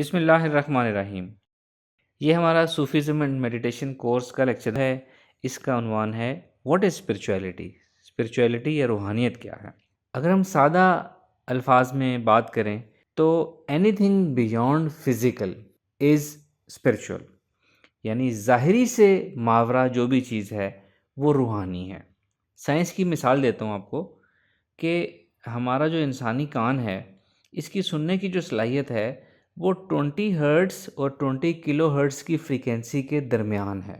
بسم اللہ الرحمن الرحیم۔ یہ ہمارا صوفیزم اینڈ میڈیٹیشن کورس کا لیکچر ہے۔ اس کا عنوان ہے واٹ از اسپرچویلٹی، اسپرچویلٹی یا روحانیت کیا ہے۔ اگر ہم سادہ الفاظ میں بات کریں تو اینی تھنگ بیونڈ فزیکل از اسپرچول، یعنی ظاہری سے ماورا جو بھی چیز ہے وہ روحانی ہے۔ سائنس کی مثال دیتا ہوں آپ کو کہ ہمارا جو انسانی کان ہے اس کی سننے کی جو صلاحیت ہے وہ 20 ہرٹز اور 20 کلو ہرٹز کی فریکوینسی کے درمیان ہے۔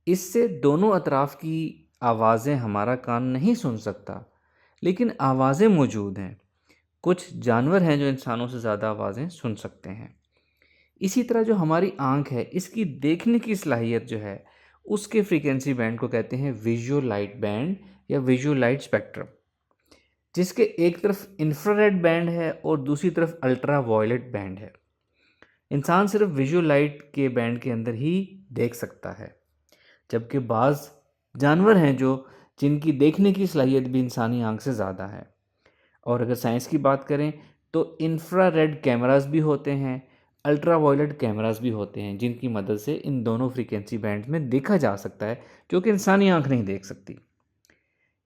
اس سے دونوں اطراف کی آوازیں ہمارا کان نہیں سن سکتا، لیکن آوازیں موجود ہیں۔ کچھ جانور ہیں جو انسانوں سے زیادہ آوازیں سن سکتے ہیں۔ اسی طرح جو ہماری آنکھ ہے اس کی دیکھنے کی صلاحیت جو ہے اس کے فریکوینسی بینڈ کو کہتے ہیں ویژول لائٹ بینڈ یا ویژول لائٹ اسپیکٹرم، جس کے ایک طرف انفراریڈ بینڈ ہے اور دوسری طرف الٹرا وائلٹ بینڈ ہے۔ انسان صرف ویژول لائٹ کے بینڈ کے اندر ہی دیکھ سکتا ہے، جبکہ بعض جانور ہیں جن کی دیکھنے کی صلاحیت بھی انسانی آنکھ سے زیادہ ہے۔ اور اگر سائنس کی بات کریں تو انفرا ریڈ کیمراز بھی ہوتے ہیں، الٹرا وائلٹ کیمراز بھی ہوتے ہیں، جن کی مدد سے ان دونوں فریکوینسی بینڈ میں دیکھا جا سکتا ہے، جو کہ انسانی آنکھ نہیں دیکھ سکتی۔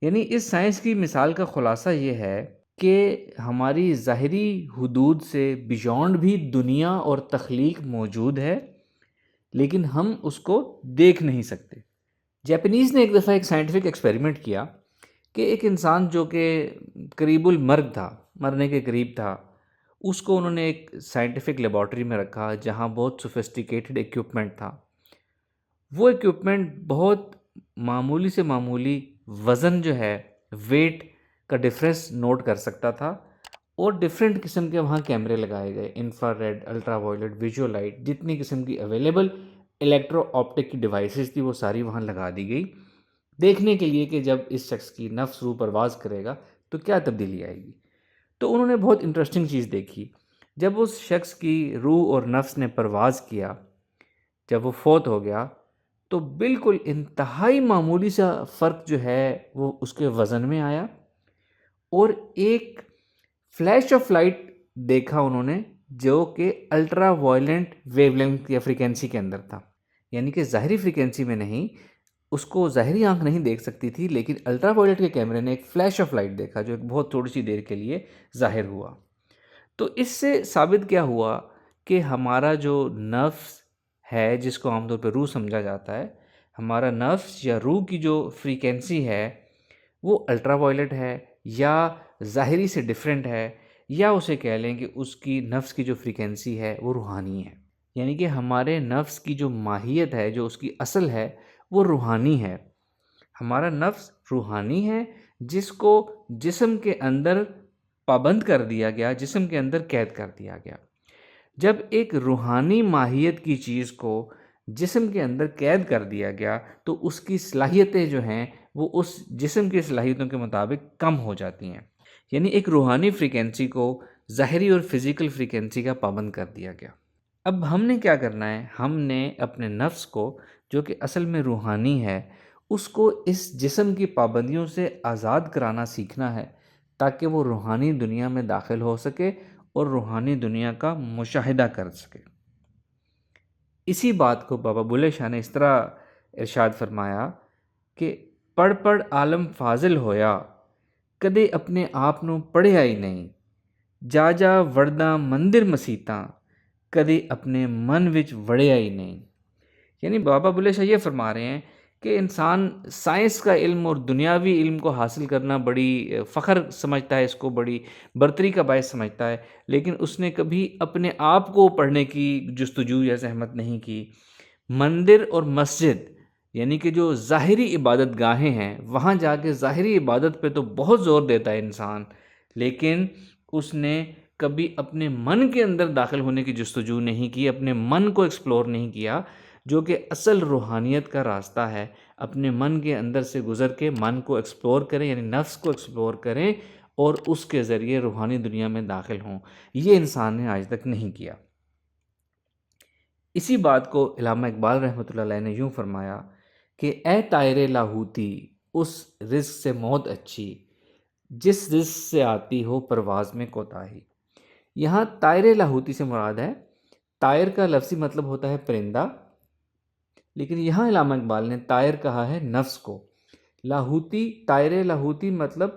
یعنی اس سائنس کی مثال کا خلاصہ یہ ہے کہ ہماری ظاہری حدود سے بیونڈ بھی دنیا اور تخلیق موجود ہے، لیکن ہم اس کو دیکھ نہیں سکتے۔ جاپنیز نے ایک دفعہ ایک سائنٹیفک ایکسپیریمنٹ کیا کہ ایک انسان جو کہ قریب المرگ تھا، مرنے کے قریب تھا، اس کو انہوں نے ایک سائنٹیفک لیبارٹری میں رکھا جہاں بہت سوفسٹیکیٹڈ ایکوپمنٹ تھا۔ وہ ایکوپمنٹ بہت معمولی سے معمولی وزن جو ہے، ویٹ کا ڈفرینس نوٹ کر سکتا تھا، اور ڈفرینٹ قسم کے وہاں کیمرے لگائے گئے، infrared, ultraviolet, visual light, جتنی قسم کی اویلیبل الیکٹرو آپٹک کی ڈیوائسز تھی وہ ساری وہاں لگا دی گئی، دیکھنے کے لیے کہ جب اس شخص کی نفس روح پرواز کرے گا تو کیا تبدیلی آئے گی۔ تو انہوں نے بہت انٹرسٹنگ چیز دیکھی، جب اس شخص کی روح اور نفس نے پرواز کیا، جب وہ فوت ہو گیا تو بالکل انتہائی معمولی سا فرق جو ہے وہ اس کے وزن میں آیا، اور ایک فلیش آف لائٹ دیکھا انہوں نے جو کہ الٹرا وائلنٹ ویو لینتھ یا فریکوینسی کے اندر تھا، یعنی کہ ظاہری فریکوینسی میں نہیں، اس کو ظاہری آنکھ نہیں دیکھ سکتی تھی، لیکن الٹرا وائلٹ کے کیمرے نے ایک فلیش آف لائٹ دیکھا جو ایک بہت تھوڑی سی دیر کے لیے ظاہر ہوا۔ تو اس سے ثابت کیا ہوا کہ ہمارا جو نفس ہے، جس کو عام طور پہ روح سمجھا جاتا ہے، ہمارا نفس یا روح کی جو فریکوینسی ہے وہ الٹرا وائلٹ ہے، یا ظاہری سے ڈیفرنٹ ہے، یا اسے کہہ لیں کہ اس کی نفس کی جو فریکوینسی ہے وہ روحانی ہے۔ یعنی کہ ہمارے نفس کی جو ماہیت ہے، جو اس کی اصل ہے، وہ روحانی ہے۔ ہمارا نفس روحانی ہے جس کو جسم کے اندر پابند کر دیا گیا، جسم کے اندر قید کر دیا گیا۔ جب ایک روحانی ماہیت کی چیز کو جسم کے اندر قید کر دیا گیا تو اس کی صلاحیتیں جو ہیں وہ اس جسم کی صلاحیتوں کے مطابق کم ہو جاتی ہیں، یعنی ایک روحانی فریکوینسی کو ظاہری اور فزیکل فریکوینسی کا پابند کر دیا گیا۔ اب ہم نے کیا کرنا ہے؟ ہم نے اپنے نفس کو جو کہ اصل میں روحانی ہے اس کو اس جسم کی پابندیوں سے آزاد کرانا سیکھنا ہے، تاکہ وہ روحانی دنیا میں داخل ہو سکے اور روحانی دنیا کا مشاہدہ کر سکے۔ اسی بات کو بابا بلے شاہ نے اس طرح ارشاد فرمایا کہ پڑھ پڑھ عالم فاضل ہویا، کدے اپنے آپ نو پڑھیا ہی نہیں، جا جا ورداں مندر مسیتاں، کدے اپنے من وچ وڑیا ہی نہیں۔ یعنی بابا بلے شاہ یہ فرما رہے ہیں کہ انسان سائنس کا علم اور دنیاوی علم کو حاصل کرنا بڑی فخر سمجھتا ہے، اس کو بڑی برتری کا باعث سمجھتا ہے، لیکن اس نے کبھی اپنے آپ کو پڑھنے کی جستجو یا زحمت نہیں کی۔ مندر اور مسجد یعنی کہ جو ظاہری عبادت گاہیں ہیں وہاں جا کے ظاہری عبادت پہ تو بہت زور دیتا ہے انسان، لیکن اس نے کبھی اپنے من کے اندر داخل ہونے کی جستجو نہیں کی، اپنے من کو ایکسپلور نہیں کیا، جو کہ اصل روحانیت کا راستہ ہے۔ اپنے من کے اندر سے گزر کے من کو ایکسپلور کریں، یعنی نفس کو ایکسپلور کریں اور اس کے ذریعے روحانی دنیا میں داخل ہوں۔ یہ انسان نے آج تک نہیں کیا۔ اسی بات کو علامہ اقبال رحمۃ اللہ علیہ نے یوں فرمایا کہ اے طائر لاہوتی اس رزق سے موت اچھی، جس رزق سے آتی ہو پرواز میں کوتاہی۔ یہاں طائر لاہوتی سے مراد ہے، طائر کا لفظی مطلب ہوتا ہے پرندہ، لیکن یہاں علامہ اقبال نے طائر کہا ہے نفس کو۔ لاہوتی، طائر لاہوتی مطلب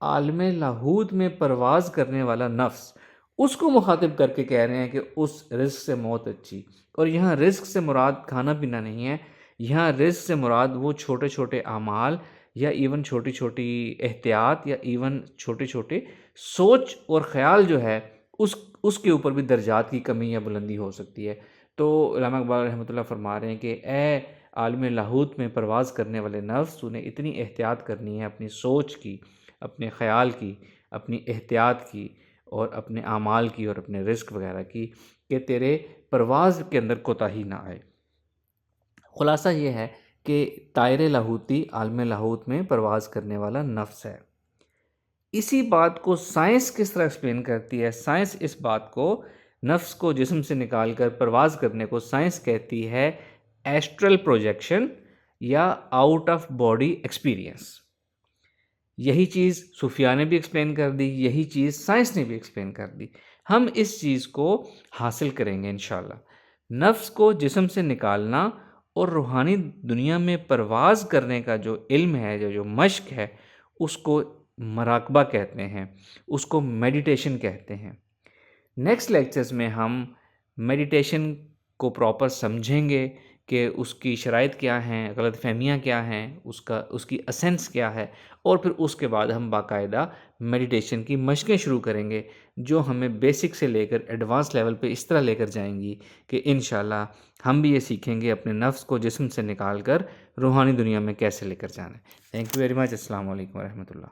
عالم لاہوت میں پرواز کرنے والا نفس، اس کو مخاطب کر کے کہہ رہے ہیں کہ اس رزق سے موت اچھی۔ اور یہاں رزق سے مراد کھانا پینا نہیں ہے، یہاں رزق سے مراد وہ چھوٹے چھوٹے اعمال یا ایون چھوٹی چھوٹی احتیاط یا ایون چھوٹے چھوٹے سوچ اور خیال جو ہے اس کے اوپر بھی درجات کی کمی یا بلندی ہو سکتی ہے۔ تو علامہ اقبال رحمۃ اللہ فرما رہے ہیں کہ اے عالم لاہوت میں پرواز کرنے والے نفس، تو نے اتنی احتیاط کرنی ہے اپنی سوچ کی، اپنے خیال کی، اپنی احتیاط کی، اور اپنے اعمال کی، اور اپنے رزق وغیرہ کی، کہ تیرے پرواز کے اندر کوتاہی نہ آئے۔ خلاصہ یہ ہے کہ طائر لاہوتی عالم لاہوت میں پرواز کرنے والا نفس ہے۔ اسی بات کو سائنس کس طرح ایکسپلین کرتی ہے؟ سائنس اس بات کو، نفس کو جسم سے نکال کر پرواز کرنے کو، سائنس کہتی ہے ایسٹرل پروجیکشن یا آؤٹ آف باڈی ایکسپیرینس۔ یہی چیز صوفیاء نے بھی ایکسپلین کر دی، یہی چیز سائنس نے بھی ایکسپلین کر دی۔ ہم اس چیز کو حاصل کریں گے انشاءاللہ۔ نفس کو جسم سے نکالنا اور روحانی دنیا میں پرواز کرنے کا جو علم ہے، جو مشق ہے، اس کو مراقبہ کہتے ہیں، اس کو میڈیٹیشن کہتے ہیں۔ نیکسٹ لیکچرز میں ہم میڈیٹیشن کو پراپر سمجھیں گے کہ اس کی شرائط کیا ہیں، غلط فہمیاں کیا ہیں، اس کی اسینس کیا ہے، اور پھر اس کے بعد ہم باقاعدہ میڈیٹیشن کی مشقیں شروع کریں گے، جو ہمیں بیسک سے لے کر ایڈوانس لیول پہ اس طرح لے کر جائیں گی کہ انشاءاللہ ہم بھی یہ سیکھیں گے اپنے نفس کو جسم سے نکال کر روحانی دنیا میں کیسے لے کر جانا ہے۔ Thank you very much. السلام علیکم ورحمۃ اللہ۔